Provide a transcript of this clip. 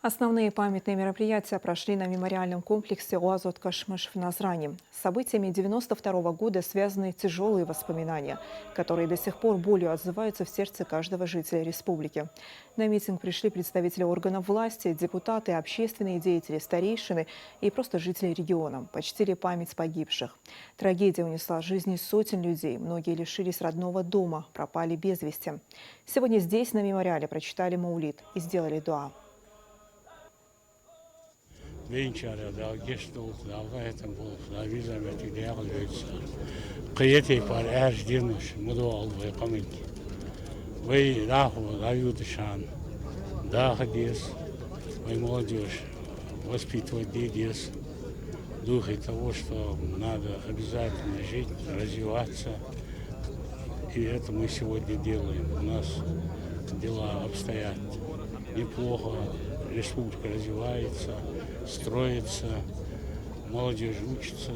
Основные памятные мероприятия прошли на мемориальном комплексе Уазот Кашмыш в Назране. С событиями 92 года связаны тяжелые воспоминания, которые до сих пор болью отзываются в сердце каждого жителя республики. На митинг пришли представители органов власти, депутаты, общественные деятели, старейшины и просто жители региона. Почтили память погибших. Трагедия унесла жизни сотен людей. Многие лишились родного дома, пропали без вести. Сегодня здесь, на мемориале, прочитали маулид и сделали дуа. Венчара, гештолт, алгайтам болуп, визамети дягыл өйтсө. Кыйети пар ажденуш, мудуал вы каменки. Вы раху, равюдышан, дахадес, вы молодежь, воспитывать детей, духе того, что надо обязательно жить, развиваться. И это мы сегодня делаем. У нас дела обстоят неплохо, республика развивается, строится, молодежь учится.